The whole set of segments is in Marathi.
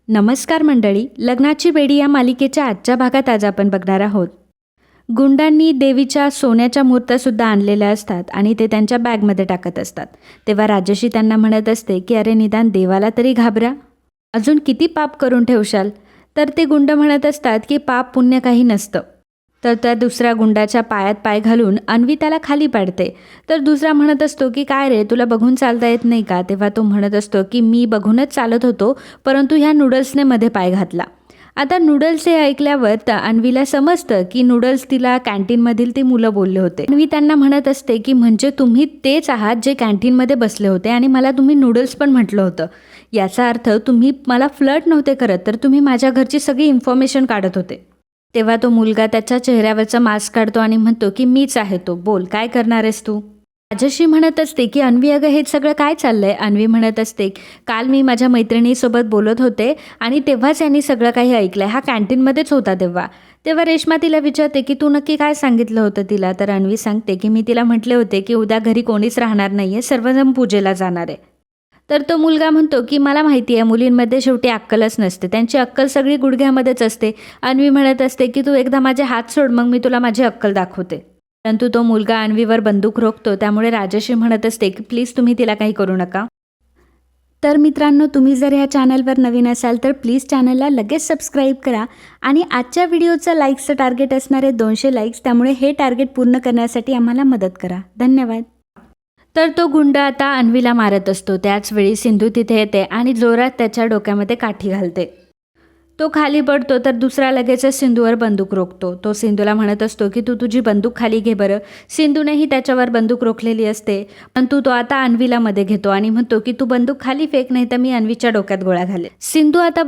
नमस्कार मंडळी, लग्नाची बेडी या मालिकेच्या आजच्या भागात आज आपण बघणार आहोत. गुंडांनी देवीच्या सोन्याच्या मूर्त्यासुद्धा आणलेल्या असतात आणि ते त्यांच्या बॅगमध्ये टाकत असतात. तेव्हा राजश्री त्यांना म्हणत असते की अरे निदान देवाला तरी घाबरा, अजून किती पाप करून ठेवशाल. तर ते गुंड म्हणत असतात की पाप पुण्य काही नसतं. तर त्या दुसऱ्या गुंडाच्या पायात पाय घालून अन्वी त्याला खाली पाडते. तर दुसरा म्हणत असतो की काय रे, तुला बघून चालता येत नाही का. तेव्हा तो म्हणत असतो की मी बघूनच चालत होतो, परंतु ह्या नूडल्सने मध्ये पाय घातला. आता नूडल्स हे ऐकल्यावर अन्वीला समजतं की नूडल्स तिला कॅन्टीनमधील ती मुलं बोलले होते. अन्वी त्यांना म्हणत असते की म्हणजे तुम्ही तेच आहात जे कॅन्टीनमध्ये बसले होते आणि मला तुम्ही नूडल्स पण म्हटलं होतं. याचा अर्थ तुम्ही मला फ्लर्ट नव्हते करत, तर तुम्ही माझ्या घरची सगळी इन्फॉर्मेशन काढत होते. तेव्हा तो मुलगा त्याच्या चेहऱ्यावरचा मास्क काढतो आणि म्हणतो की मीच आहे तो, बोल काय करणार आहेस तू. राजश्री म्हणत असते की अन्वी अगं हे सगळं काय चाललंय. अन्वी म्हणत असते काल मी माझ्या मैत्रिणीसोबत बोलत होते आणि तेव्हाच यांनी सगळं काही ऐकलंय, हा कॅन्टीनमध्येच होता तेव्हा. तेव्हा रेश्मा तिला विचारते की तू नक्की काय सांगितलं होतं तिला. तर अन्वी सांगते की मी तिला म्हटले होते की उद्या घरी कोणीच राहणार नाहीये, सर्वजण पूजेला जाणार आहे. तर तो मुलगा म्हणतो की मला माहिती आहे मुलींमध्ये शेवटी अक्कलच नसते, त्यांची अक्कल सगळी गुडघ्यामध्येच असते. अन्वी म्हणत असते की तू एकदा माझे हात सोड, मग मी तुला माझी अक्कल दाखवते. परंतु तो मुलगा अन्वीवर बंदूक रोखतो. त्यामुळे राजश्री म्हणत असते की प्लीज तुम्ही तिला काही करू नका. तर मित्रांनो, तुम्ही जर ह्या चॅनलवर नवीन असाल तर प्लीज चॅनलला लगेच सबस्क्राईब करा आणि आजच्या व्हिडिओचं लाईक्सचं टार्गेट असणारे 200 लाईक्स, त्यामुळे हे टार्गेट पूर्ण करण्यासाठी आम्हाला मदत करा. धन्यवाद. तर तो गुंड आता अन्वीला मारत असतो. त्याच वेळी सिंधू तिथे येते आणि जोरात त्याच्या डोक्यामध्ये काठी घालते. तो खाली पडतो तर दुसरा लगेचच सिंधूवर बंदूक रोखतो. तो सिंधूला म्हणत असतो की तू तुझी बंदूक खाली घे बरं. सिंधूनेही त्याच्यावर बंदूक रोखलेली असते, परंतु तो आता अन्वीला मध्ये घेतो आणि म्हणतो की तू बंदूक खाली फेक, नाही तर मी अन्वीच्या डोक्यात गोळ्या घालेन. सिंधू आता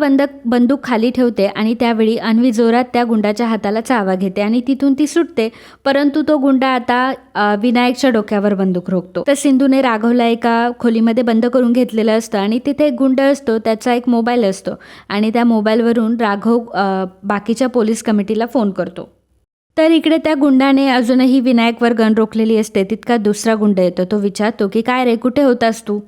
बंदूक खाली ठेवते आणि त्यावेळी अन्वी जोरात त्या गुंडाच्या हाताला चावा घेते आणि तिथून ती सुटते. परंतु तो गुंडा आता विनायकच्या डोक्यावर बंदूक रोखतो. तर सिंधूने राघवला एका खोलीमध्ये बंद करून घेतलेलं असतं आणि तिथे एक गुंड असतो, त्याचा एक मोबाईल असतो आणि त्या मोबाईलवरून राघव बाकीच्या पोलीस कमिटीला फोन करतो. तर इकडे त्या गुंडाने अजूनही विनायकवर गन रोखलेली असते. तितका दुसरा गुंड येतो. तो विचारतो की काय रे, कुठे होतास तू.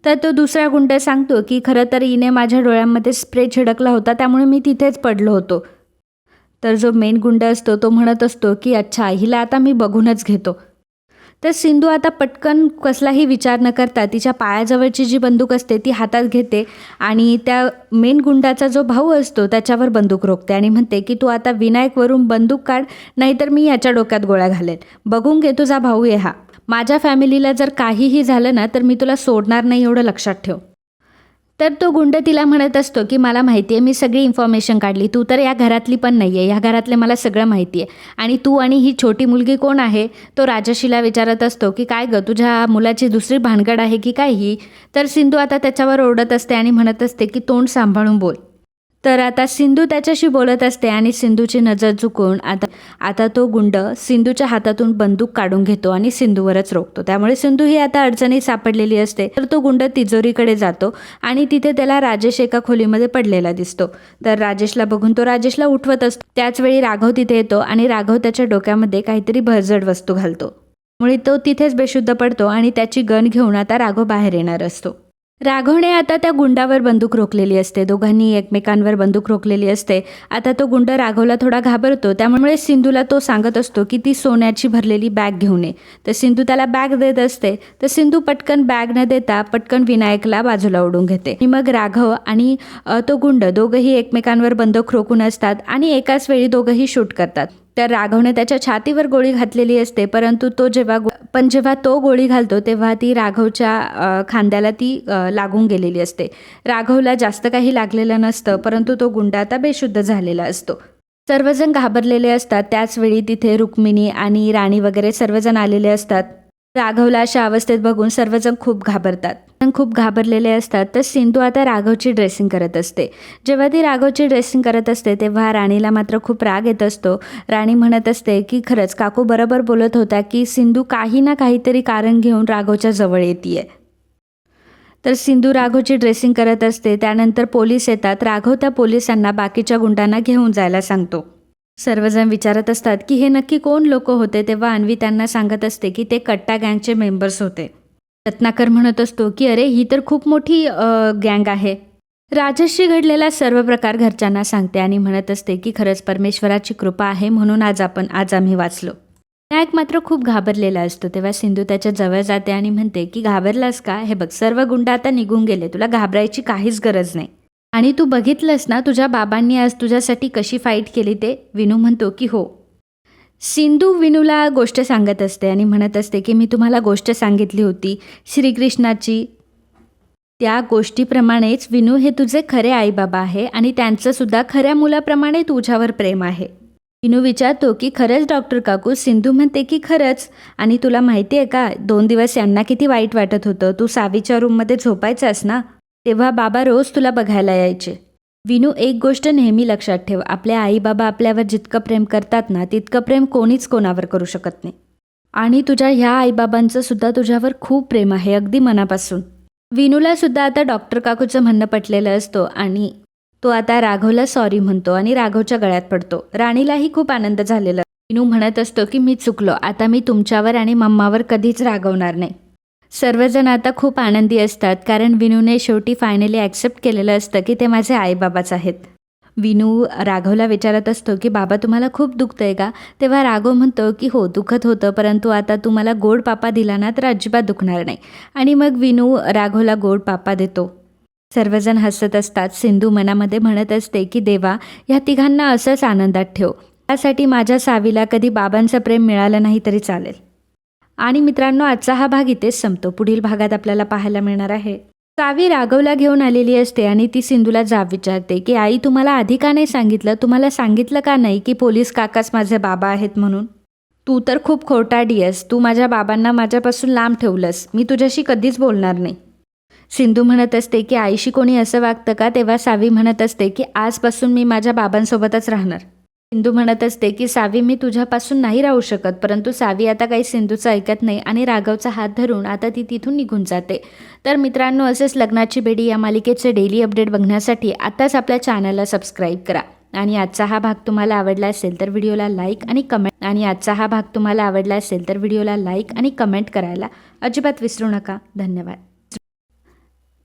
तर तो दुसरा गुंड सांगतो की खरं तर हिने माझ्या डोळ्यांमध्ये स्प्रे छिडकला होता, त्यामुळे मी तिथेच पडलो होतो. तर जो मेन गुंड असतो तो म्हणत असतो की अच्छा, हिला आता मी बघूनच घेतो. तर सिंधू आता पटकन कसलाही विचार न करता तिच्या पायाजवळची जी बंदूक असते ती हातात घेते आणि त्या मेन गुंडाचा जो भाऊ असतो त्याच्यावर बंदूक रोखते आणि म्हणते की तू आता विनायकवरून बंदूक काढ, नाहीतर मी याच्या डोक्यात गोळ्या घालेन. बघून घे, तुझा भाऊ आहे हा. माझ्या फॅमिलीला जर काहीही झालं ना तर मी तुला सोडणार नाही, एवढं लक्षात ठेव. तर तो गुंड तिला म्हणत असतो की मला माहिती आहे, मी सगळी इन्फॉर्मेशन काढली, तू तर या घरातली पण नाही आहे, या घरातले मला सगळं माहिती आहे. आणि तू आणि ही छोटी मुलगी कोण आहे. तो राजश्रीला विचारत असतो की काय गं, तुझ्या मुलाची दुसरी भानगड आहे की काय ही. तर सिंधू आता त्याच्यावर ओरडत असते आणि म्हणत असते की तोंड सांभाळून बोल. तर आता सिंधू त्याच्याशी बोलत असते आणि सिंधूची नजर चुकून आता तो गुंड सिंधूच्या हातातून बंदूक काढून घेतो आणि सिंधूवरच रोखतो. त्यामुळे सिंधू ही आता अडचणीत सापडलेली असते. तर तो गुंड तिजोरीकडे जातो आणि तिथे त्याला राजेश एका खोलीमध्ये पडलेला दिसतो. तर राजेशला बघून तो राजेशला उठवत असतो. त्याचवेळी राघव तिथे येतो आणि राघव त्याच्या डोक्यामध्ये काहीतरी भरजड वस्तू घालतो. त्यामुळे तो तिथेच बेशुद्ध पडतो आणि त्याची गन घेऊन आता राघव बाहेर येणार असतो. राघवने आता त्या गुंडावर बंदूक रोखलेली असते. दोघांनी एकमेकांवर बंदूक रोखलेली असते. आता तो गुंड राघवला थोडा घाबरतो. त्यामुळे सिंधूला तो सांगत असतो की ती सोन्याची भरलेली बॅग घेऊन ये. तर सिंधू त्याला बॅग देत असते. तर सिंधू पटकन बॅग न देता पटकन विनायकला बाजूला ओढून घेते आणि मग राघव आणि तो गुंड दोघंही एकमेकांवर बंदूक रोखून असतात आणि एकाच वेळी दोघंही शूट करतात. तर राघवने त्याच्या छातीवर गोळी घातलेली असते, परंतु जेव्हा तो गोळी घालतो तेव्हा ती राघवच्या खांद्याला ती लागून गेलेली असते. राघवला जास्त काही लागलेलं नसतं, परंतु तो गुंड आता बेशुद्ध झालेला असतो. सर्वजण घाबरलेले असतात. त्याचवेळी तिथे रुक्मिणी आणि राणी वगैरे सर्वजण आलेले असतात. राघवला अशा अवस्थेत बघून सर्वजण खूप घाबरतात, खूप घाबरलेले असतात. तर सिंधू आता राघवची ड्रेसिंग करत असते. जेव्हा ती राघवची ड्रेसिंग करत असते तेव्हा राणीला मात्र खूप राग येत असतो. राणी म्हणत असते की खरंच काकू बरोबर बोलत होता की सिंधू काही ना काहीतरी कारण घेऊन राघवच्या जवळ येते. तर सिंधू राघवची ड्रेसिंग करत असते. त्यानंतर पोलीस येतात. राघव त्या पोलिसांना बाकीच्या गुंडांना घेऊन जायला सांगतो. सर्वजण विचारत असतात की हे नक्की कोण लोक होते. तेव्हा अन्वी त्यांना सांगत असते की ते कट्टा गँगचे मेंबर्स होते. रत्नाकर म्हणत असतो की अरे, ही तर खूप मोठी गँग आहे. राजश्री घडलेला सर्व प्रकार घरच्यांना सांगते आणि म्हणत असते की खरंच परमेश्वराची कृपा आहे म्हणून आज आम्ही वाचलो. विनायक मात्र खूप घाबरलेला असतो. तेव्हा सिंधू त्याच्या जवळ जाते आणि म्हणते की घाबरलास का? हे बघ, सर्व गुंड आता निघून गेले, तुला घाबरायची काहीच गरज नाही. आणि तू बघितलंस ना तुझ्या बाबांनी आज तुझ्यासाठी कशी फाईट केली ते? विनू म्हणतो की हो. सिंधू विनूला गोष्ट सांगत असते आणि म्हणत असते की मी तुम्हाला गोष्ट सांगितली होती श्रीकृष्णाची, त्या गोष्टीप्रमाणेच विनू हे तुझे खरे आईबाबा आहे आणि त्यांचंसुद्धा खऱ्या मुलाप्रमाणे तुझ्यावर प्रेम आहे. विनू विचारतो की खरंच डॉक्टर काकू? सिंधू म्हणते की खरंच. आणि तुला माहिती आहे का 2 दिवस यांना किती वाईट वाटत होतं. तू सावीच्या रूममध्ये झोपायचास ना, तेव्हा बाबा रोज तुला बघायला यायचे. विनू, एक गोष्ट नेहमी लक्षात ठेव, आपले आईबाबा आपल्यावर जितकं प्रेम करतात ना तितकं प्रेम कोणीच कोणावर करू शकत नाही. आणि तुझ्या ह्या आईबाबांचं सुद्धा तुझ्यावर खूप प्रेम आहे, अगदी मनापासून. विनूला सुद्धा आता डॉक्टर काकूचं म्हणणं पटलेलं असतो आणि तो आता राघवला सॉरी म्हणतो आणि राघवच्या गळ्यात पडतो. राणीलाही खूप आनंद झालेला. विनू म्हणत असतो की मी चुकलो, आता मी तुमच्यावर आणि मम्मावर कधीच रागवणार नाही. सर्वजण आता खूप आनंदी असतात कारण विनूने शेवटी फायनली ॲक्सेप्ट केलेलं असतं की ते माझे आईबाबाच आहेत. विनू राघवला विचारत असतो की बाबा तुम्हाला खूप दुखतंय का? तेव्हा राघव म्हणतो की हो दुखत होतं, परंतु आता तू मला गोड पापा दिला ना तर अजिबात दुखणार नाही. आणि मग विनू राघवला गोड पापा देतो. सर्वजण हसत असतात. सिंधू मनामध्ये म्हणत असते की देवा, ह्या तिघांना असंच आनंदात ठेव. त्यासाठी माझ्या सावीला कधी बाबांचं प्रेम मिळालं नाही तरी चालेल. आणि मित्रांनो, आजचा हा भाग इथेच संपतो. पुढील भागात आपल्याला पाहायला मिळणार आहे. सावी राघवला घेऊन आलेली असते आणि ती सिंधूला जाब विचारते की आई तुम्हाला आधी का नाही सांगितलं? तुम्हाला सांगितलं का नाही की पोलीस काकाच माझे बाबा आहेत म्हणून? तू तर खूप खोटारडी आहेस. तू माझ्या बाबांना माझ्यापासून लांब ठेवलंस. मी तुझ्याशी कधीच बोलणार नाही. सिंधू म्हणत असते की आईशी कोणी असं वागतं का? तेव्हा सावी म्हणत असते की आजपासून मी माझ्या बाबांसोबतच राहणार. सिंधू म्हणत असते की सावी मी तुझ्यापासून नाही राहू शकत. परंतु सावी आता काही सिंधूचं ऐकत नाही आणि राघवचा हात धरून आता ती तिथून निघून जाते. तर मित्रांनो, असेच लग्नाची बेडी या मालिकेचे डेली अपडेट बघण्यासाठी आताच आपल्या चॅनलला सबस्क्राईब करा. आणि आजचा हा भाग तुम्हाला आवडला असेल तर व्हिडिओला लाईक आणि कमेंट करायला अजिबात विसरू नका. धन्यवाद.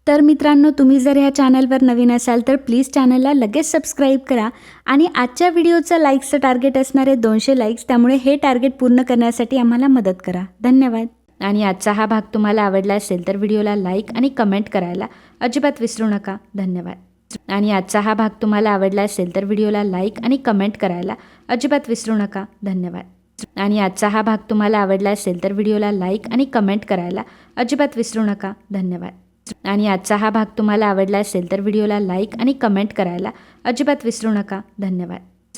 तर मित्रांनो, तुम्ही जर ह्या चॅनलवर नवीन असाल तर प्लीज चॅनलला लगेच सबस्क्राईब करा. आणि आजच्या व्हिडिओचं लाईक्सचं टार्गेट असणारे 200 लाईक्स, त्यामुळे हे टार्गेट पूर्ण करण्यासाठी आम्हाला मदत करा. धन्यवाद. आणि आजचा हा भाग तुम्हाला आवडला असेल तर व्हिडिओला लाईक आणि कमेंट करायला अजिबात विसरू नका. धन्यवाद. आणि आजचा हा भाग तुम्हाला आवडला असेल तर व्हिडिओला लाईक आणि कमेंट करायला अजिबात विसरू नका. धन्यवाद. आणि आजचा हा भाग तुम्हाला आवडला असेल तर व्हिडिओला लाईक आणि कमेंट करायला अजिबात विसरू नका. धन्यवाद. आणि आजचा हा भाग तुम्हाला आवडला असेल तर व्हिडिओला लाईक आणि कमेंट करायला अजिबात विसरू नका. धन्यवाद.